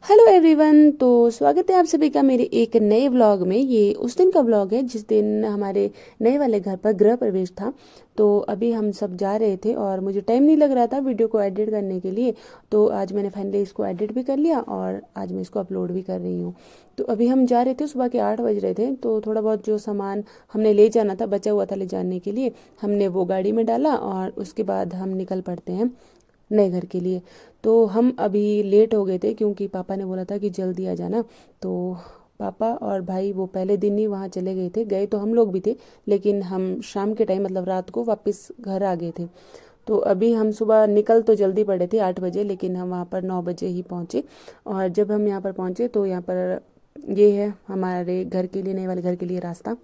Hello everyone. तो स्वागत है आप सभी का मेरे एक नए व्लॉग में। ये उस दिन का व्लॉग है जिस दिन हमारे नए वाले घर पर गृह प्रवेश था। तो अभी हम सब जा रहे थे और मुझे टाइम नहीं लग रहा था वीडियो को एडिट करने के लिए। तो आज मैंने फाइनली इसको एडिट भी कर लिया और आज मैं इसको अपलोड भी कर रही हूँ। तो अभी हम जा रहे थे, सुबह के 8 बज रहे थे। तो थोड़ा बहुत जो सामान हमने ले जाना था, बचा हुआ था ले जाने के लिए, हमने वो गाड़ी में डाला और उसके बाद हम निकल पड़ते हैं नए घर के लिए। तो हम अभी लेट हो गए थे क्योंकि पापा ने बोला था कि जल्दी आ जाना। तो पापा और भाई वो पहले दिन ही वहाँ चले गए थे। गए तो हम लोग भी थे, लेकिन हम शाम के टाइम मतलब रात को वापस घर आ गए थे। तो अभी हम सुबह निकल तो जल्दी पड़े थे 8 बजे, लेकिन हम वहाँ पर 9 बजे ही पहुँचे। और जब हम यहाँ पर पहुँचे तो यहाँ पर ये है हमारे घर के लिए, नए वाले घर के लिए रास्ता।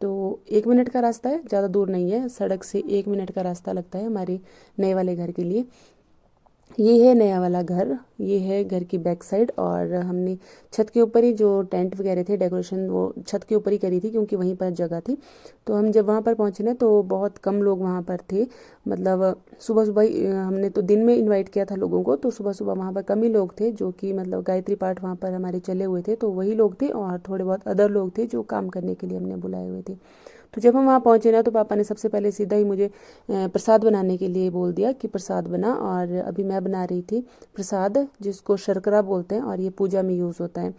तो 1 मिनट का रास्ता है, ज़्यादा दूर नहीं है, सड़क से 1 मिनट का रास्ता लगता है हमारे नए वाले घर के लिए। ये है नया वाला घर, ये है घर की बैक साइड। और हमने छत के ऊपर ही जो टेंट वगैरह थे, डेकोरेशन वो छत के ऊपर ही करी थी क्योंकि वहीं पर जगह थी। तो हम जब वहाँ पर पहुँचे ना तो बहुत कम लोग वहाँ पर थे। मतलब सुबह सुबह ही हमने तो दिन में इनवाइट किया था लोगों को, तो सुबह सुबह वहाँ पर कम ही लोग थे जो कि मतलब गायत्री पाठ वहाँ पर हमारे चले हुए थे, तो वही लोग थे और थोड़े बहुत अदर लोग थे जो काम करने के लिए हमने बुलाए हुए थे। तो जब हम वहाँ पहुँचे ना तो पापा ने सबसे पहले सीधा ही मुझे प्रसाद बनाने के लिए बोल दिया कि प्रसाद बना। और अभी मैं बना रही थी प्रसाद, जिसको शर्करा बोलते हैं और ये पूजा में यूज़ होता है।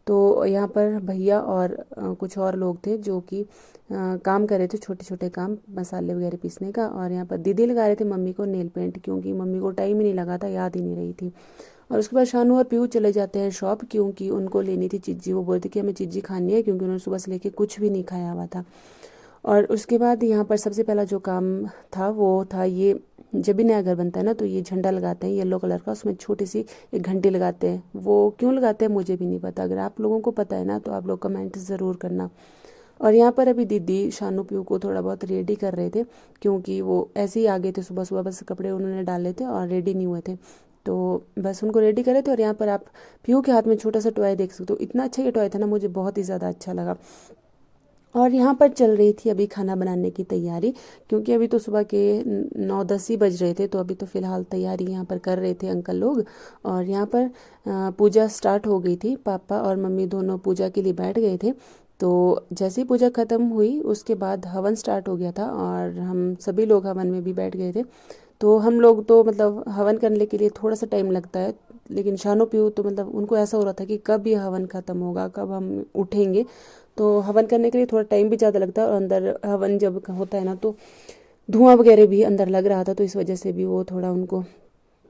तो यहाँ पर भैया और कुछ और लोग थे जो कि काम कर रहे थे, छोटे छोटे काम, मसाले वगैरह पीसने का। और यहाँ पर दीदी लगा रहे थे मम्मी को नेल पेंट, क्योंकि मम्मी को टाइम ही नहीं लगा था, याद ही नहीं रही थी। और उसके बाद शानू और पीहू चले जाते हैं शॉप, क्योंकि उनको लेनी थी चिज्जी। वो बोलती कि हमें चिज्जी खानी है, क्योंकि उन्होंने सुबह से लेके कुछ भी नहीं खाया हुआ था। और उसके बाद यहाँ पर सबसे पहला जो काम था वो था ये, जब भी नया घर बनता है ना तो ये झंडा लगाते हैं येलो कलर का, उसमें छोटी सी एक घंटी लगाते हैं। वो क्यों लगाते हैं मुझे भी नहीं पता, अगर आप लोगों को पता है ना तो आप लोग कमेंट ज़रूर करना। और यहाँ पर अभी दीदी शानू पीहू को थोड़ा बहुत रेडी कर रहे थे, क्योंकि वो ऐसे ही आ गए थे सुबह सुबह, बस कपड़े उन्होंने डाले थे और रेडी नहीं हुए थे। तो बस उनको रेडी करे थे। और यहाँ पर आप पीहू के हाथ में छोटा सा टॉय देख सकते हो, इतना अच्छा ये टॉय था ना, मुझे बहुत ही ज़्यादा अच्छा लगा। और यहाँ पर चल रही थी अभी खाना बनाने की तैयारी, क्योंकि अभी तो सुबह के 9-10 ही बज रहे थे। तो अभी तो फ़िलहाल तैयारी यहाँ पर कर रहे थे अंकल लोग। और यहाँ पर पूजा स्टार्ट हो गई थी, पापा और मम्मी दोनों पूजा के लिए बैठ गए थे। तो जैसे ही पूजा ख़त्म हुई उसके बाद हवन स्टार्ट हो गया था और हम सभी लोग हवन में भी बैठ गए थे। तो हम लोग तो मतलब हवन करने के लिए थोड़ा सा टाइम लगता है, लेकिन शानो पीहू तो मतलब उनको ऐसा हो रहा था कि कब ये हवन ख़त्म होगा, कब हम उठेंगे। तो हवन करने के लिए थोड़ा टाइम भी ज़्यादा लगता है, और अंदर हवन जब होता है ना तो धुआं वगैरह भी अंदर लग रहा था, तो इस वजह से भी वो थोड़ा उनको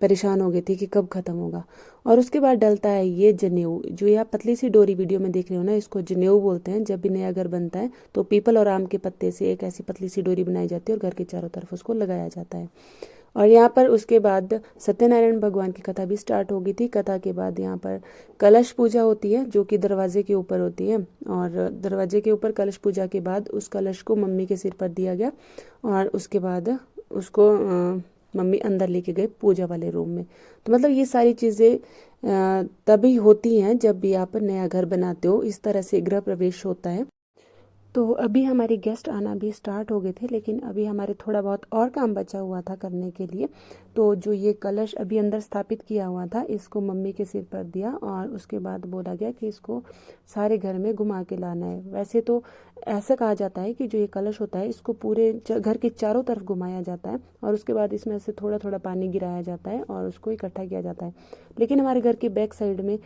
परेशान हो गई थी कि कब ख़त्म होगा। और उसके बाद डलता है ये जनेऊ, जो ये आप पतली सी डोरी वीडियो में देख रहे हो ना, इसको जनेऊ बोलते हैं। जब भी नया घर बनता है तो पीपल और आम के पत्ते से एक ऐसी पतली सी डोरी बनाई जाती है और घर के चारों तरफ उसको लगाया जाता है। और यहाँ पर उसके बाद सत्यनारायण भगवान की कथा भी स्टार्ट हो गई थी। कथा के बाद यहाँ पर कलश पूजा होती है, जो कि दरवाजे के ऊपर होती है। और दरवाजे के ऊपर कलश पूजा के बाद उस कलश को मम्मी के सिर पर दिया गया, और उसके बाद उसको मम्मी अंदर लेके गए पूजा वाले रूम में। तो मतलब ये सारी चीज़ें तभी होती हैं जब भी आप नया घर बनाते हो, इस तरह से गृह प्रवेश होता है। तो अभी हमारे गेस्ट आना भी स्टार्ट हो गए थे, लेकिन अभी हमारे थोड़ा बहुत और काम बचा हुआ था करने के लिए। तो जो ये कलश अभी अंदर स्थापित किया हुआ था, इसको मम्मी के सिर पर दिया और उसके बाद बोला गया कि इसको सारे घर में घुमा के लाना है। वैसे तो ऐसा कहा जाता है कि जो ये कलश होता है इसको पूरे घर के चारों तरफ घुमाया जाता है, और उसके बाद इसमें से थोड़ा थोड़ा पानी गिराया जाता है और उसको इकट्ठा किया जाता है। लेकिन हमारे घर के बैक साइड में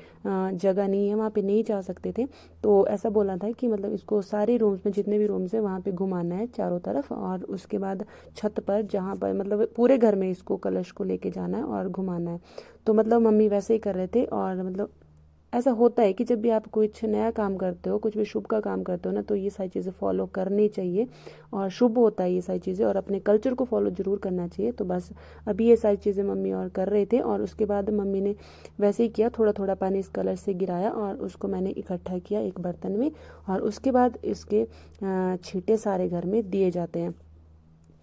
जगह नहीं है, वहाँ पे नहीं जा सकते थे। तो ऐसा बोला था कि मतलब इसको सारे रूम्स में, जितने भी रूम्स हैं वहाँ पे घुमाना है चारों तरफ, और उसके बाद छत पर जहाँ पर मतलब पूरे घर में इसको कलश को लेके जाना है और घुमाना है। तो मतलब मम्मी वैसे ही कर रहे थे। और मतलब ऐसा होता है कि जब भी आप कुछ नया काम करते हो, कुछ भी शुभ का काम करते हो ना, तो ये सारी चीज़ें फॉलो करनी चाहिए और शुभ होता है ये सारी चीज़ें, और अपने कल्चर को फॉलो ज़रूर करना चाहिए। तो बस अभी ये सारी चीज़ें मम्मी और कर रहे थे। और उसके बाद मम्मी ने वैसे ही किया, थोड़ा थोड़ा पानी इस कलश से गिराया और उसको मैंने इकट्ठा किया एक बर्तन में। और उसके बाद इसके छींटे सारे घर में दिए जाते हैं।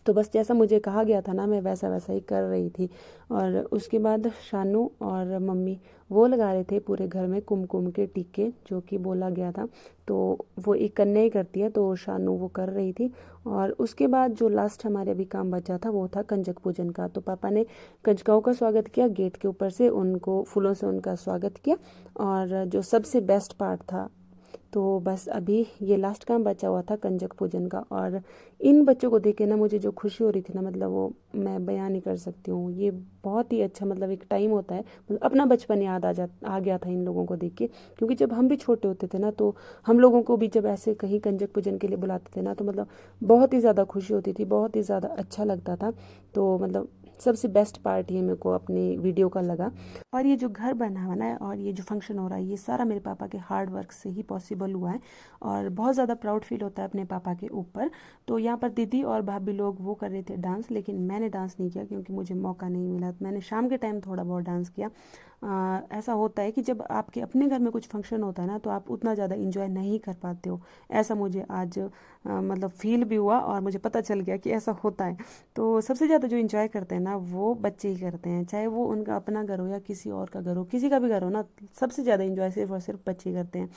तो बस जैसा मुझे कहा गया था ना, मैं वैसा वैसा ही कर रही थी। और उसके बाद शानू और मम्मी वो लगा रहे थे पूरे घर में कुमकुम के टीके, जो कि बोला गया था। तो वो एक कन्या ही करती है, तो शानू वो कर रही थी। और उसके बाद जो लास्ट हमारे अभी काम बचा था वो था कंजक पूजन का। तो पापा ने कंजकाओं का स्वागत किया, गेट के ऊपर से उनको फूलों से उनका स्वागत किया। और जो सबसे बेस्ट पार्ट था, तो बस अभी ये लास्ट काम बचा हुआ था कंजक पूजन का। और इन बच्चों को देख के ना मुझे जो खुशी हो रही थी ना, मतलब वो मैं बयां नहीं कर सकती हूँ। ये बहुत ही अच्छा, मतलब एक टाइम होता है, मतलब अपना बचपन याद आ गया था इन लोगों को देख के। क्योंकि जब हम भी छोटे होते थे ना, तो हम लोगों को भी जब ऐसे कहीं कंजक पूजन के लिए बुलाते थे ना, तो मतलब बहुत ही ज़्यादा खुशी होती थी, बहुत ही ज़्यादा अच्छा लगता था। तो मतलब सबसे बेस्ट पार्ट ये मेरे को अपनी वीडियो का लगा। और ये जो घर बना हुआ ना, और ये जो फंक्शन हो रहा है, ये सारा मेरे पापा के हार्ड वर्क से ही पॉसिबल हुआ है। और बहुत ज़्यादा प्राउड फील होता है अपने पापा के ऊपर। तो यहाँ पर दीदी और भाभी लोग वो कर रहे थे डांस, लेकिन मैंने डांस नहीं किया क्योंकि मुझे मौका नहीं मिला। मैंने शाम के टाइम थोड़ा बहुत डांस किया। ऐसा होता है कि जब आपके अपने घर में कुछ फंक्शन होता है ना, तो आप उतना ज़्यादा इंजॉय नहीं कर पाते हो। ऐसा मुझे आज मतलब फील भी हुआ, और मुझे पता चल गया कि ऐसा होता है। तो सबसे ज़्यादा जो इंजॉय करते हैं ना, वो बच्चे ही करते हैं, चाहे वो उनका अपना घर हो या किसी और का घर हो, किसी का भी घर हो ना, सबसे ज़्यादा इंजॉय सिर्फ और सिर्फ बच्चे ही करते हैं।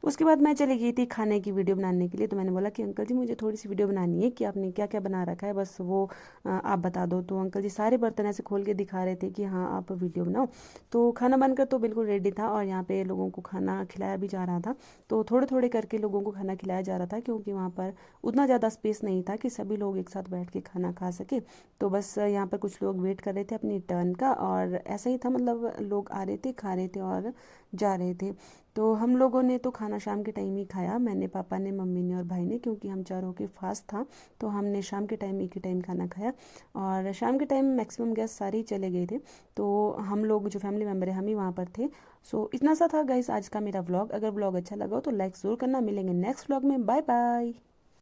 उसके बाद मैं चली गई थी खाने की वीडियो बनाने के लिए। तो मैंने बोला कि अंकल जी मुझे थोड़ी सी वीडियो बनानी है कि आपने क्या क्या बना रखा है, बस वो आप बता दो। तो अंकल जी सारे बर्तन ऐसे खोल के दिखा रहे थे कि हाँ आप वीडियो बनाओ। तो खाना बनकर तो बिल्कुल रेडी था, और यहाँ पे लोगों को खाना खिलाया भी जा रहा था। तो थोड़े थोड़े करके लोगों को खाना खिलाया जा रहा था, क्योंकि वहाँ पर उतना ज़्यादा स्पेस नहीं था कि सभी लोग एक साथ बैठ के खाना खा सके। तो बस यहाँ पर कुछ लोग वेट कर रहे थे अपनी टर्न का, और ऐसा ही था, मतलब लोग आ रहे थे, खा रहे थे और जा रहे थे। तो हम लोगों ने तो खाना शाम के टाइम ही खाया, मैंने, पापा ने, मम्मी ने और भाई ने, क्योंकि हम चारों के फास्ट था। तो हमने शाम के टाइम एक ही टाइम खाना खाया। और शाम के टाइम मैक्सिमम गेस्ट सारे ही चले गए थे। तो हम लोग जो फैमिली मेम्बर है, हम ही वहाँ पर थे। सो इतना सा था गाइस आज का मेरा व्लॉग। अगर व्लॉग अच्छा लगा हो तो लाइक ज़रूर करना। मिलेंगे नेक्स्ट व्लॉग में। Bye bye.